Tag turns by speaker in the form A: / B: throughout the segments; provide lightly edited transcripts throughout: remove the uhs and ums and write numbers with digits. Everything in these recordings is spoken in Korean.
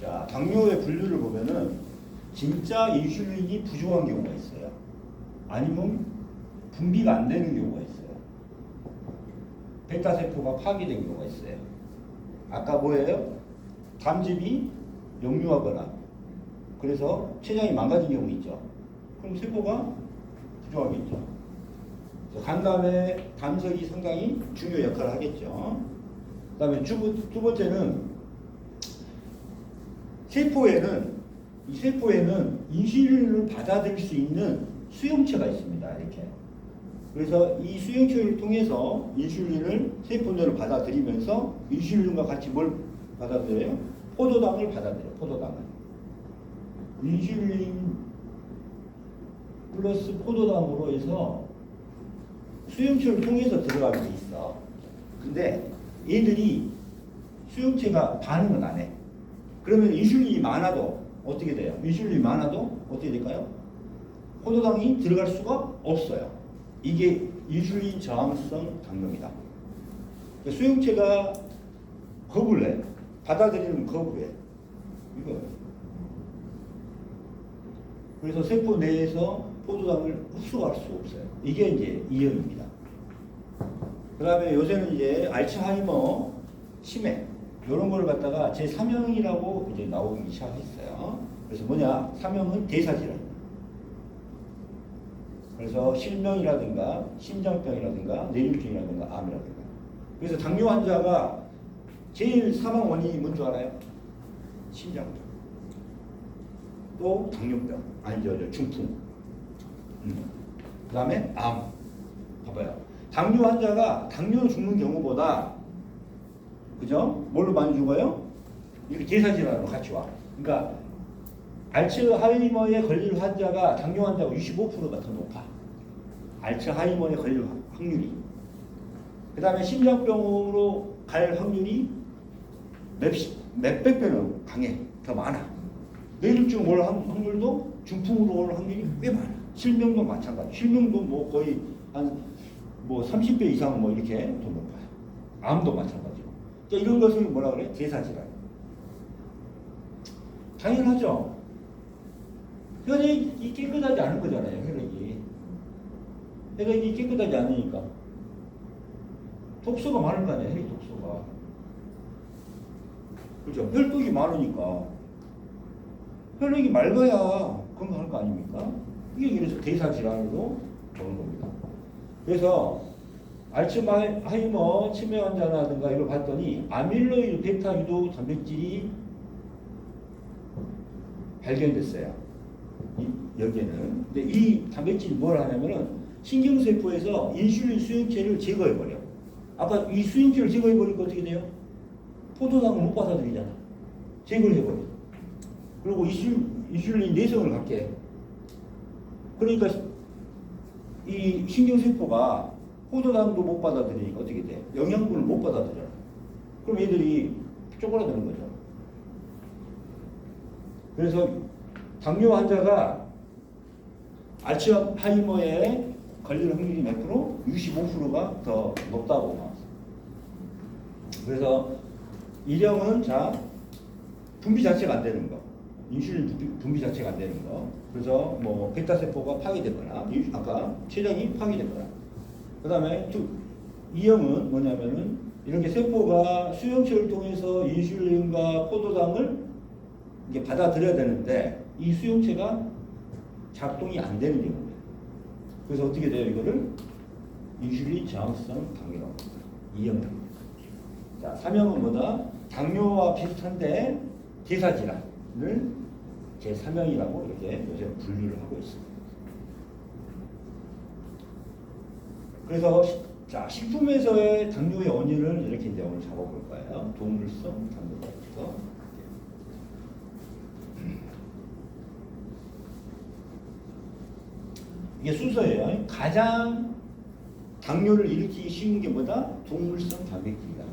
A: 자, 당뇨의 분류를 보면은 진짜 인슐린이 부족한 경우가 있어요. 아니면 분비가 안 되는 경우가 있어요. 베타 세포가 파괴된 경우가 있어요. 아까 뭐예요? 담즙이 역류하거나 그래서 췌장이 망가진 경우 있죠. 그럼 세포가 부족하겠죠. 간담회 담석이 상당히 중요한 역할을 하겠죠. 그 다음에 두 번째는 이 세포에는 인슐린을 받아들일 수 있는 수용체가 있습니다. 이렇게. 그래서 이 수용체를 통해서 인슐린을 세포내로 받아들이면서 인슐린과 같이 뭘 받아들여요? 포도당을 받아들여요. 포도당을. 인슐린 플러스 포도당으로 해서 수용체를 통해서 들어가게 돼 있어. 근데 얘들이 수용체가 반응을 안 해. 그러면 인슐린이 많아도 어떻게 돼요? 인슐린이 많아도 어떻게 될까요? 포도당이 들어갈 수가 없어요. 이게 인슐린 저항성 당뇨입니다. 수용체가 겁을 내. 받아들이는 겁을 해. 이거. 그래서 세포 내에서 포도당을 흡수할 수 없어요. 이게 이제 이형입니다. 그 다음에 요새는 이제 알츠하이머, 치매, 이런 걸 갖다가 제3형이라고 이제 나오기 시작했어요. 그래서 뭐냐? 3형은 대사질환. 그래서 실명이라든가 심장병이라든가 뇌졸중이라든가 암이라든가. 그래서 당뇨 환자가 제일 사망 원인이 뭔지 알아요? 심장병. 또 당뇨병. 아니죠, 중풍. 그 다음에 암. 봐봐요. 당뇨 환자가 당뇨로 죽는 경우보다 그죠? 뭘로 많이 죽어요? 이렇게 대사질환으로 같이 와. 그러니까 알츠하이머에 걸릴 환자가 당뇨 환자가 65%가 더 높아. 알츠하이머에 걸릴 확률이. 그 다음에 심장병으로 갈 확률이 몇백 배는 강해. 더 많아. 뇌졸중 올 확률도 중풍으로 올 확률이 꽤 많아. 실명도 마찬가지. 실명도 뭐 거의 한 뭐 30배 이상 뭐 이렇게 더 높아요. 암도 마찬가지고. 그러니까 이런 것을 뭐라 그래? 대사질환. 당연하죠. 혈액이 깨끗하지 않은 거잖아요. 혈액이 깨끗하지 않으니까 독소가 많을 거 아니에요. 혈액 독소가. 그렇죠. 혈독이 많으니까 혈액이 맑아야 건강할 거 아닙니까? 이게 그래서 대사질환으로 보는 겁니다. 그래서 알츠하이머 치매 환자라든가 이걸 봤더니 아밀로이드 베타 유도 단백질이 발견됐어요. 여기에는. 근데 이 단백질이 뭘 하냐면은 신경세포에서 인슐린 수용체를 제거해버려. 아까 이 수용체를 제거해버리니까 어떻게 돼요? 포도당을 못 받아들이잖아. 제거를 해버려. 그리고 인슐린 내성을 갖게 해. 그러니까 이 신경세포가 포도당도 못 받아들이니까 어떻게 돼? 영양분을 못 받아들여. 그럼 얘들이 쪼그라드는 거죠. 그래서 당뇨 환자가 알츠하이머에 걸릴 확률이 몇 프로? 65%가 더 높다고 나왔어요. 그래서 이령은 자 분비 자체가 안 되는 거, 인슐린 분비 자체가 안 되는 거. 그래서 뭐 베타 세포가 파괴되거나 아까 췌장이 파괴되거나. 그다음에 이형은 뭐냐면은 이렇게 세포가 수용체를 통해서 인슐린과 포도당을 이게 받아들여야 되는데 이 수용체가 작동이 안 되는 경우예요. 그래서 어떻게 돼요? 이거를 인슐린 저항성 당뇨라고 합니다. 2형입니다. 자, 3형은 뭐다? 당뇨와 비슷한데 대사질환을 제3형이라고 이렇게 요새 분류를 하고 있습니다. 그래서 자, 식품에서의 당뇨의 원인을 이렇게 이제 오늘 잡아볼 거예요. 동물성 당뇨부터. 이게 순서예요. 가장 당뇨를 일으키기 쉬운 게 뭐다? 동물성 단백질이다.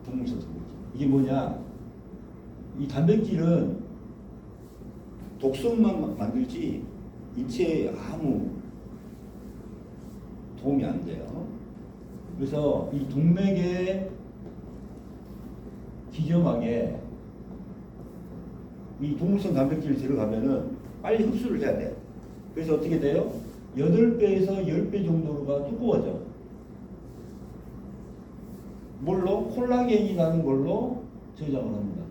A: 동물성 단백질. 이게 뭐냐? 이 단백질은 독성만 만들지 인체에 아무 도움이 안 돼요. 그래서 이 동맥의 기점막에 이 동물성 단백질이 들어가면은 빨리 흡수를 해야 돼. 그래서 어떻게 돼요? 8배에서 10배 정도가 두꺼워져. 뭘로? 콜라겐이라는 걸로 저장을 합니다.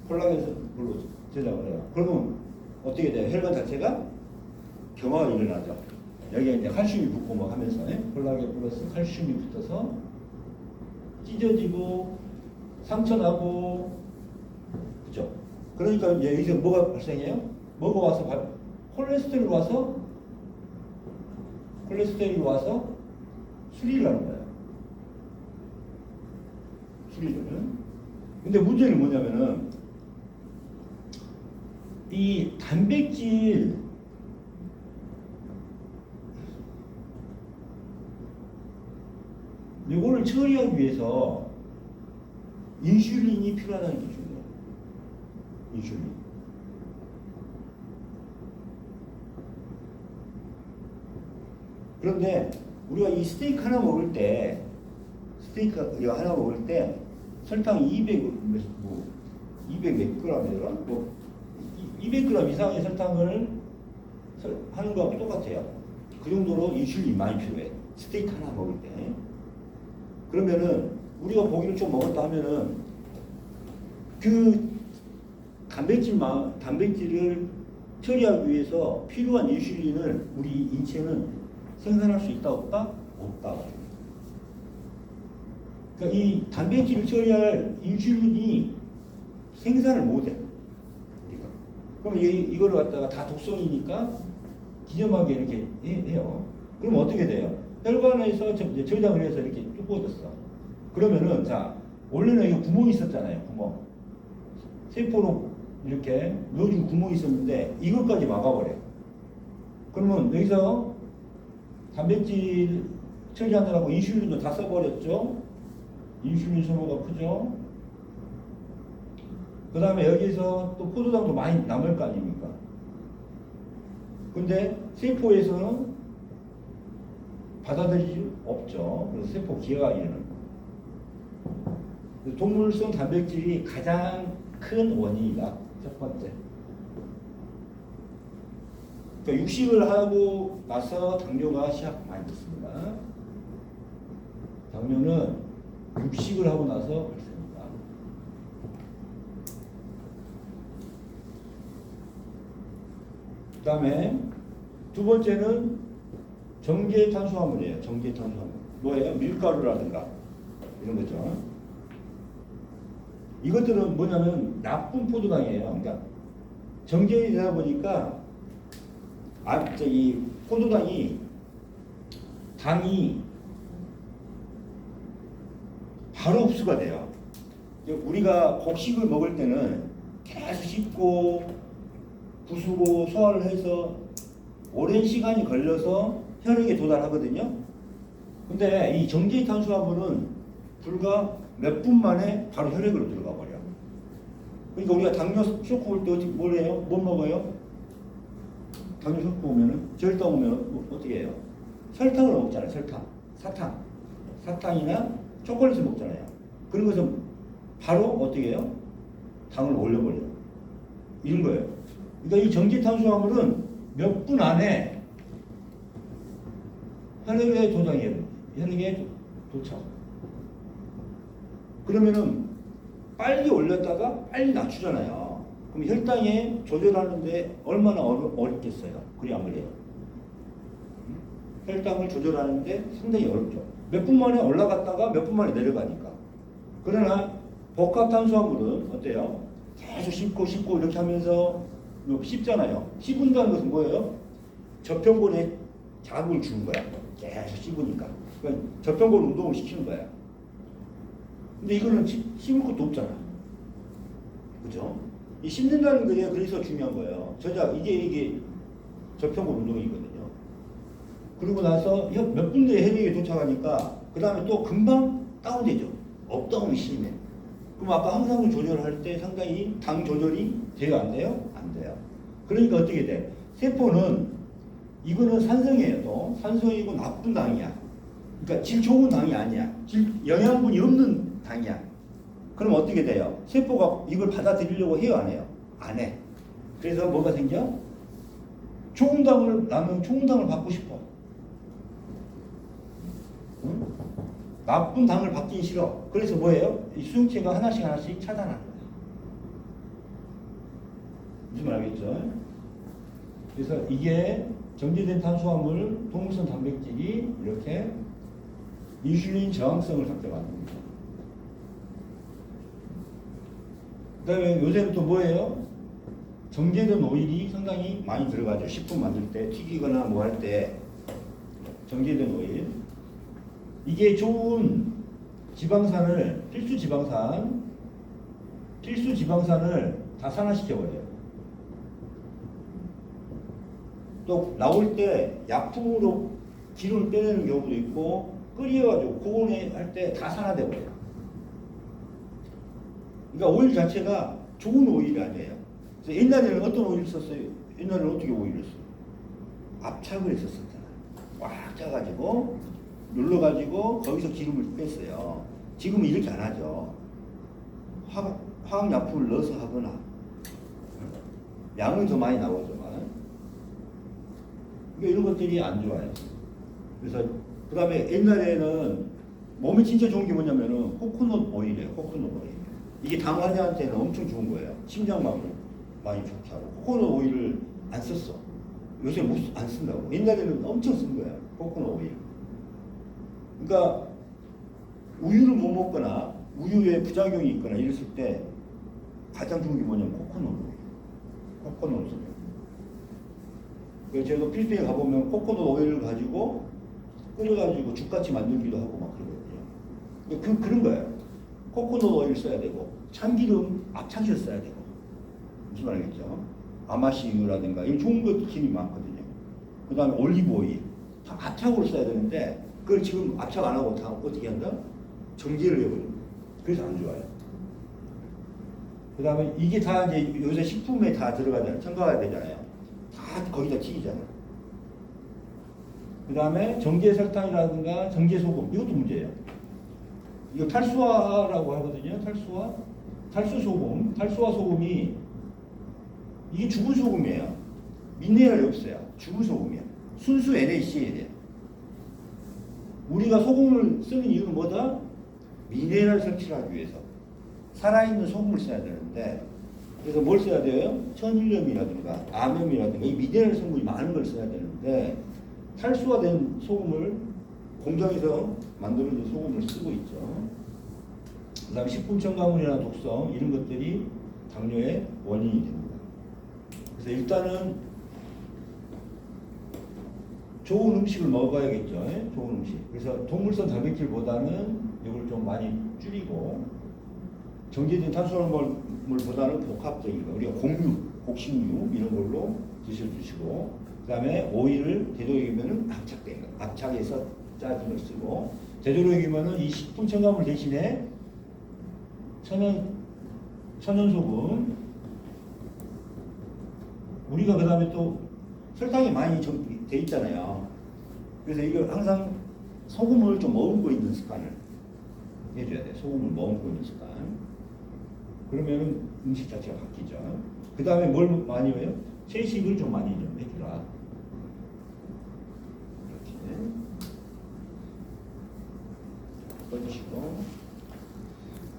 A: 콜라겐으로 저장을 해요. 그러면 어떻게 돼요? 혈관 자체가 경화가 일어나죠. 여기에 이제 칼슘이 붙고 뭐 하면서 콜라겐 플러스 칼슘이 붙어서 찢어지고 상처 나고, 그죠? 그러니까 여기서 뭐가 발생해요? 뭐가 와서 콜레스테롤이 와서 수리를 하는 거예요. 수리를. 근데 문제는 뭐냐면은 이 단백질 이거를 처리하기 위해서 인슐린이 필요하다는 게 중요해요. 인슐린. 그런데 우리가 이 스테이크 하나 먹을 때 설탕 200 몇 g이더라? 뭐 200g 이상의 설탕을 하는 거하고 똑같아요. 그 정도로 인슐린이 많이 필요해. 스테이크 하나 먹을 때. 그러면은 우리가 고기를 좀 먹었다 하면은 그 단백질을 처리하기 위해서 필요한 인슐린을 우리 인체는 생산할 수 있다 없다? 없다. 그러니까 이 단백질을 처리할 인슐린이 생산을 못해. 그럼 이거를 갖다가 다 독성이니까 기념하게 이렇게 해요. 그럼 어떻게 돼요? 혈관에서 저장을 해서 이렇게 뚜껑졌어. 그러면은 자 원래는 여기 구멍이 있었잖아요. 구멍. 세포로 이렇게 넣어준 구멍이 있었는데 이것까지 막아버려. 그러면 여기서 단백질 처리하느라고 인슐린도 다 써버렸죠. 인슐린 소모가 크죠. 그 다음에 여기서 또 포도당도 많이 남을 거 아닙니까? 근데 세포에서는 받아들일 수 없죠. 그래서 세포 기화에는 동물성 단백질이 가장 큰 원인이다. 첫 번째. 그러니까 육식을 하고 나서 당뇨가 시작 많이 됐습니다. 당뇨는 육식을 하고 나서 발생합니다. 그 다음에 두 번째는 정제 탄수화물이에요. 정제 탄수화물. 뭐예요? 밀가루라든가 이런 거죠. 이것들은 뭐냐면 나쁜 포도당이에요. 그러니까 정제이 되다 보니까 이 포도당이 당이 바로 흡수가 돼요. 우리가 곡식을 먹을 때는 계속 씹고 부수고 소화를 해서 오랜 시간이 걸려서 혈액에 도달하거든요. 근데 이 정제 탄수화물은 불과 몇 분 만에 바로 혈액으로 들어가 버려. 그러니까 우리가 당뇨 쇼크 올 때 어떻게 뭘 해요? 못 먹어요? 당뇨 쇼크 오면은 저혈당 오면 어떻게 해요? 설탕을 먹잖아요. 사탕이나 초콜릿을 먹잖아요. 그런 것은 바로 어떻게 해요? 당을 올려버려요. 이런 거예요. 그러니까 이 정제 탄수화물은 몇 분 안에 혈액에 도장해요. 혈액에 도착. 그러면은 빨리 올렸다가 빨리 낮추잖아요. 그럼 혈당에 조절하는데 얼마나 어렵겠어요? 그래 안 그래요? 혈당을 조절하는데 상당히 어렵죠. 몇 분 만에 올라갔다가 몇 분 만에 내려가니까. 그러나 복합 탄수화물은 어때요? 계속 씹고 이렇게 하면서 씹잖아요. 씹은다는 것은 뭐예요? 저평곤에 자극을 주는 거야. 계속 씹으니까. 그러니까 저평곤 운동을 시키는 거야. 근데 이거는 씹을 것도 없잖아. 그죠? 이 씹는다는 게 그래서 중요한 거예요. 이게 저평곤 운동이거든요. 그러고 나서 몇 분 뒤에 혈액에 도착하니까 그 다음에 또 금방 다운되죠. 업다운이 심해. 그럼 아까 항상을 조절할 때 상당히 당 조절이 돼요? 안 돼요? 안 돼요. 그러니까 어떻게 돼? 세포는 이거는 산성이에요. 또 산성이고 나쁜 당이야. 그러니까 질 좋은 당이 아니야. 영양분이 없는 당이야. 그럼 어떻게 돼요? 세포가 이걸 받아들이려고 해요, 안 해요? 안 해. 그래서 뭐가 생겨? 좋은 당을, 나는 좋은 당을 받고 싶어. 응? 나쁜 당을 받긴 싫어. 그래서 뭐예요? 이 수용체가 하나씩 하나씩 차단하는 거야. 무슨 말 알겠죠? 그래서 이게 정제된 탄수화물, 동물성 단백질이 이렇게 인슐린 저항성을 확대합니다. 그 다음에 요새는 또 뭐예요? 정제된 오일이 상당히 많이 들어가죠. 식품 만들 때, 튀기거나 뭐 할 때 정제된 오일. 이게 좋은 지방산을, 필수 지방산을 다 산화시켜버려요. 또 나올 때 약품으로 기름을 빼내는 경우도 있고 끓여가지고 고온에 할 때 다 산화돼 버려요. 그러니까 오일 자체가 좋은 오일이 아니에요. 그래서 옛날에는 어떤 오일을 썼어요? 옛날에는 어떻게 오일을 썼어요? 압착을 했었잖아요. 꽉 짜가지고 눌러가지고 거기서 기름을 뺐어요. 지금은 이렇게 안 하죠. 화학약품을 넣어서 하거나 양은 더 많이 나오지만 이런 것들이 안 좋아요. 그래서 그 다음에 옛날에는 몸에 진짜 좋은 게 뭐냐면은 코코넛 오일이에요. 코코넛 오일. 이게 당 환자한테는 엄청 좋은 거예요. 심장마비 많이 좋다고. 코코넛 오일을 안 썼어. 요새 안 쓴다고. 옛날에는 엄청 쓴 거야. 코코넛 오일. 그러니까 우유를 못 먹거나 우유에 부작용이 있거나 이랬을 때 가장 좋은 게 뭐냐면 코코넛 오일. 코코넛 오일. 그래서 제가 필리핀에 가보면 코코넛 오일을 가지고 끓여가지고 죽같이 만들기도 하고 막 그러거든요. 그런 거예요. 코코넛 오일 써야 되고 참기름 압착해서 써야 되고 무슨 말이겠죠? 아마시유라든가 이 좋은 것들이 많거든요. 그 다음에 올리브 오일 다 압착으로 써야 되는데 그걸 지금 압착 안 하고 다 어떻게 한다? 정제를 해버립니다. 그래서 안 좋아요. 그 다음에 이게 다 이제 요새 식품에 다 들어가잖아요. 첨가가 되잖아요. 다 거기다 튀기잖아요. 그 다음에 정제 설탕이라든가 정제 소금 이것도 문제예요. 이거 탈수화라고 하거든요. 탈수화 소금이 이게 죽은 소금이에요. 미네랄이 없어요. 죽은 소금이에요. 순수 NaCl이에요. 우리가 소금을 쓰는 이유는 뭐다? 미네랄 섭취를 하기 위해서 살아있는 소금을 써야 되는데 그래서 뭘 써야 돼요? 천일염이라든가 암염이라든가 이 미네랄 성분이 많은 걸 써야 되는데 탈수화된 소금을 공장에서 만들어진 소금을 쓰고 있죠. 그 다음에 식품 첨가물이나 독성 이런 것들이 당뇨의 원인이 됩니다. 그래서 일단은 좋은 음식을 먹어야겠죠. 좋은 음식. 그래서 동물성 단백질보다는 이걸 좀 많이 줄이고 정제된 탄수화물보다는 복합적인 거, 우리가 곡류, 곡식류 이런 걸로 드셔주시고 그 다음에 오일을 되도록이면 압착해서 짜진 걸 쓰고 되도록이면 이 식품 첨가물 대신에 천연소금 우리가 그 다음에 또 설탕이 많이 돼 있잖아요. 그래서 이걸 항상 소금을 좀 머금고 있는 습관을 해줘야 돼. 소금을 머금고 있는 습관. 그러면은 음식 자체가 바뀌죠. 그 다음에 뭘 많이 해요? 채식을 좀 많이 좀 해주라. 이렇게 꺼주시고.